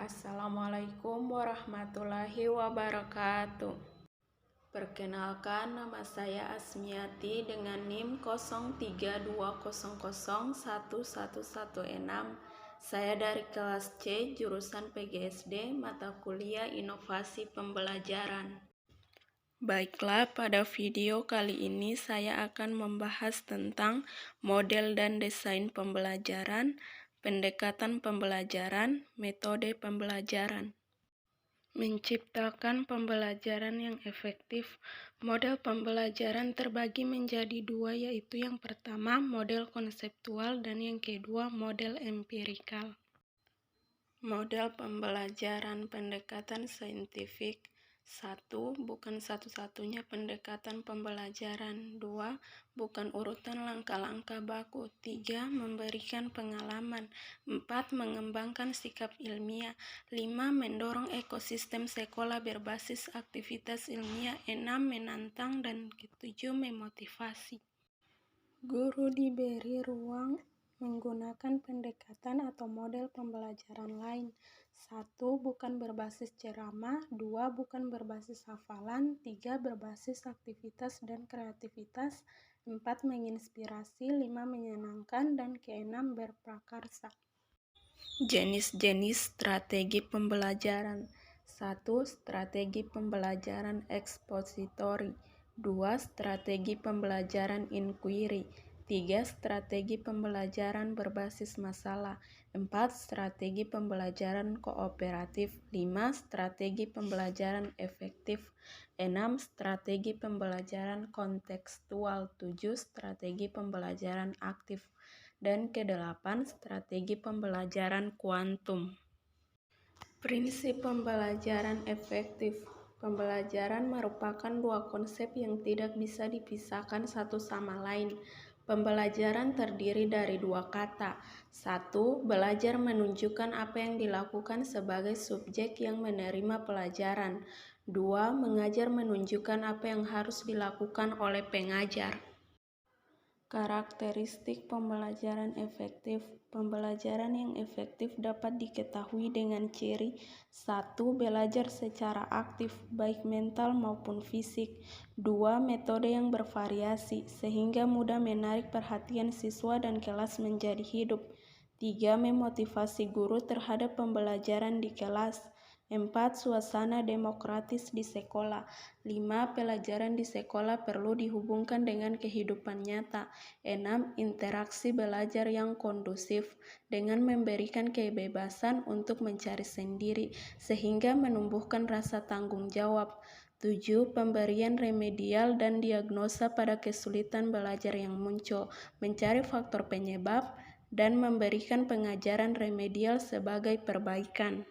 Assalamualaikum warahmatullahi wabarakatuh. Perkenalkan, nama saya Asmiati dengan NIM 0320011116. Saya dari kelas C, jurusan PGSD, mata kuliah Inovasi Pembelajaran. Baiklah, pada video kali ini saya akan membahas tentang model dan desain pembelajaran, pendekatan pembelajaran, metode pembelajaran. Menciptakan pembelajaran yang efektif. Model pembelajaran terbagi menjadi dua, yaitu yang pertama model konseptual dan yang kedua model empirikal. Model pembelajaran pendekatan saintifik. 1. Bukan satu-satunya pendekatan pembelajaran. 2. Bukan urutan langkah-langkah baku. 3. Memberikan pengalaman. 4. Mengembangkan sikap ilmiah. 5. Mendorong ekosistem sekolah berbasis aktivitas ilmiah. 6. Menantang. Dan 7. Memotivasi. Guru diberi ruang menggunakan pendekatan atau model pembelajaran lain. 1. Bukan berbasis ceramah. 2. Bukan berbasis hafalan. 3. Berbasis aktivitas dan kreativitas. 4. Menginspirasi. 5. Menyenangkan. Dan ke-6 berprakarsa. Jenis-jenis strategi pembelajaran. 1. Strategi pembelajaran ekspositori. 2. Strategi pembelajaran inquiry. 3. Strategi pembelajaran berbasis masalah. 4. Strategi pembelajaran kooperatif. 5. Strategi pembelajaran efektif. 6. Strategi pembelajaran kontekstual. 7. Strategi pembelajaran aktif. Dan ke-8, strategi pembelajaran kuantum. Prinsip pembelajaran efektif. Pembelajaran merupakan dua konsep yang tidak bisa dipisahkan satu sama lain. Pembelajaran terdiri dari dua kata. 1. Belajar menunjukkan apa yang dilakukan sebagai subjek yang menerima pelajaran. 2. Mengajar menunjukkan apa yang harus dilakukan oleh pengajar. Karakteristik pembelajaran efektif. Pembelajaran yang efektif dapat diketahui dengan ciri 1. Belajar secara aktif, baik mental maupun fisik. 2. Metode yang bervariasi, sehingga mudah menarik perhatian siswa dan kelas menjadi hidup. 3. Memotivasi guru terhadap pembelajaran di kelas. 4. Suasana demokratis di sekolah. 5. Pelajaran di sekolah perlu dihubungkan dengan kehidupan nyata. 6. Interaksi belajar yang kondusif dengan memberikan kebebasan untuk mencari sendiri sehingga menumbuhkan rasa tanggung jawab. 7. Pemberian remedial dan diagnosa pada kesulitan belajar yang muncul, mencari faktor penyebab, dan memberikan pengajaran remedial sebagai perbaikan.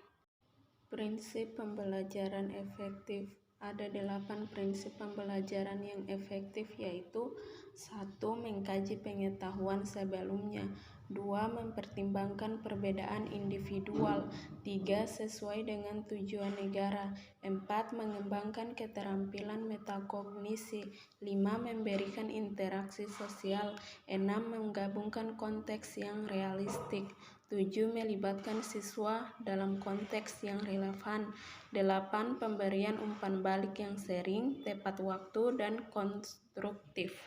Prinsip pembelajaran efektif. Ada 8 prinsip pembelajaran yang efektif, yaitu 1. Mengkaji pengetahuan sebelumnya. 2. Mempertimbangkan perbedaan individual. 3. Sesuai dengan tujuan negara. 4. Mengembangkan keterampilan metakognisi. 5. Memberikan interaksi sosial. 6. Menggabungkan konteks yang realistik. 7. Melibatkan siswa dalam konteks yang relevan. 8. Pemberian umpan balik yang sering, tepat waktu, dan konstruktif.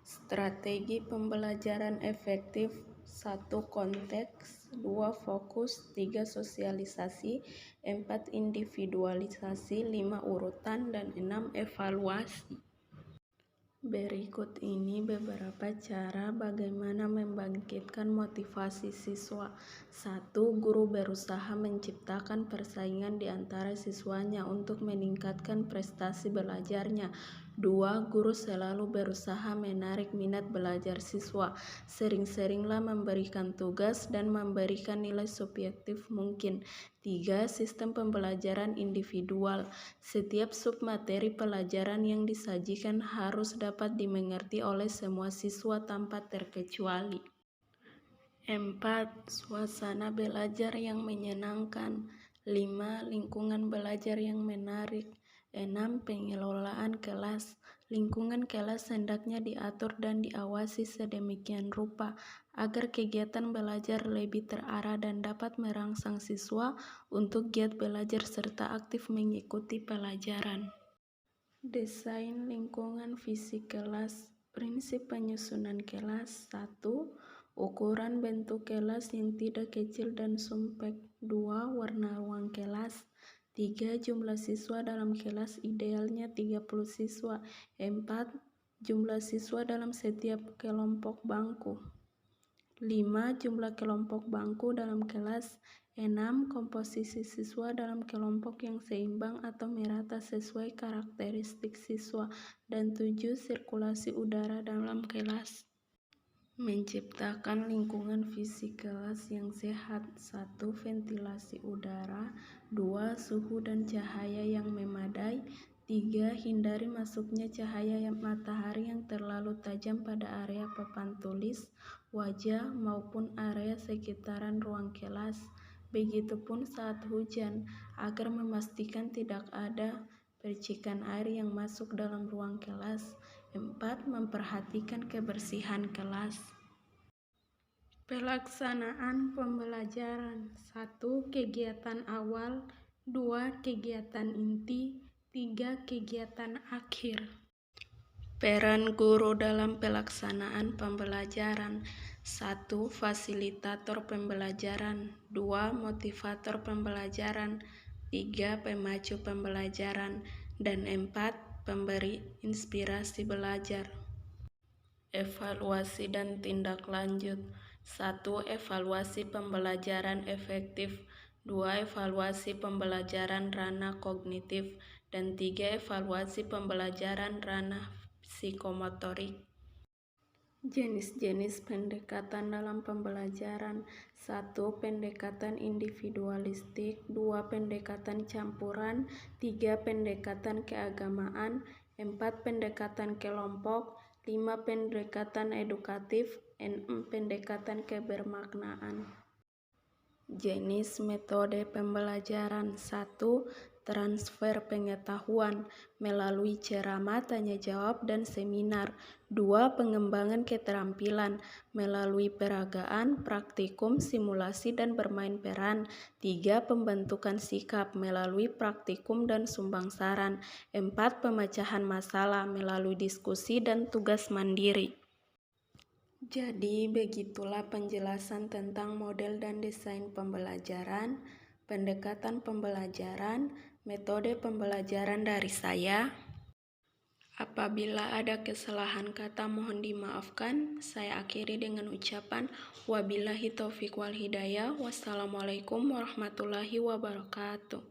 Strategi pembelajaran efektif. 1. Konteks. 2. Fokus. 3. Sosialisasi. 4. Individualisasi. 5. Urutan. Dan 6. Evaluasi. Berikut ini beberapa cara bagaimana membangkitkan motivasi siswa. 1. Guru berusaha menciptakan persaingan di antara siswanya untuk meningkatkan prestasi belajarnya. 2. Guru selalu berusaha menarik minat belajar siswa. Sering-seringlah memberikan tugas dan memberikan nilai subjektif mungkin. 3. Sistem pembelajaran individual. Setiap submateri pelajaran yang disajikan harus dapat dimengerti oleh semua siswa tanpa terkecuali. 4. Suasana belajar yang menyenangkan. 5. Lingkungan belajar yang menarik. 6. Pengelolaan kelas. Lingkungan kelas hendaknya diatur dan diawasi sedemikian rupa agar kegiatan belajar lebih terarah dan dapat merangsang siswa untuk giat belajar serta aktif mengikuti pelajaran. Desain lingkungan fisik kelas. Prinsip penyusunan kelas. 1. Ukuran bentuk kelas yang tidak kecil dan sumpek. 2. Warna ruang kelas. 3. Jumlah siswa dalam kelas, idealnya 30 siswa. 4. Jumlah siswa dalam setiap kelompok bangku. 5. Jumlah kelompok bangku dalam kelas. 6. Komposisi siswa dalam kelompok yang seimbang atau merata sesuai karakteristik siswa. Dan 7. Sirkulasi udara dalam kelas. Menciptakan lingkungan fisik kelas yang sehat. 1. Ventilasi udara. 2. Suhu dan cahaya yang memadai. 3. Hindari masuknya cahaya matahari yang terlalu tajam pada area papan tulis, wajah, maupun area sekitaran ruang kelas. Begitupun saat hujan, agar memastikan tidak ada percikan air yang masuk dalam ruang kelas. 4. Memperhatikan kebersihan kelas. Pelaksanaan pembelajaran. 1. Kegiatan awal. 2. Kegiatan inti. 3. Kegiatan akhir. Peran guru dalam pelaksanaan pembelajaran. 1. Fasilitator pembelajaran. 2. Motivator pembelajaran. 3. Pemacu pembelajaran. Dan 4. Pemberi inspirasi belajar. Evaluasi dan tindak lanjut. 1. Evaluasi pembelajaran efektif. 2. Evaluasi pembelajaran ranah kognitif. Dan 3. Evaluasi pembelajaran ranah psikomotorik. Jenis-jenis pendekatan dalam pembelajaran. 1. Pendekatan individualistik. 2. Pendekatan campuran. 3. Pendekatan keagamaan. 4. Pendekatan kelompok. 5. Pendekatan edukatif. 6. Pendekatan kebermaknaan. Jenis metode pembelajaran. 1. Transfer pengetahuan melalui ceramah, tanya jawab, dan seminar. 2. Pengembangan keterampilan melalui peragaan, praktikum, simulasi, dan bermain peran. 3. Pembentukan sikap melalui praktikum dan sumbang saran. 4. Pemecahan masalah melalui diskusi dan tugas mandiri. Jadi, begitulah penjelasan tentang model dan desain pembelajaran, pendekatan pembelajaran, metode pembelajaran dari saya. Apabila ada kesalahan kata mohon dimaafkan. Saya akhiri dengan ucapan wabillahi taufiq wal hidayah. Wassalamualaikum warahmatullahi wabarakatuh.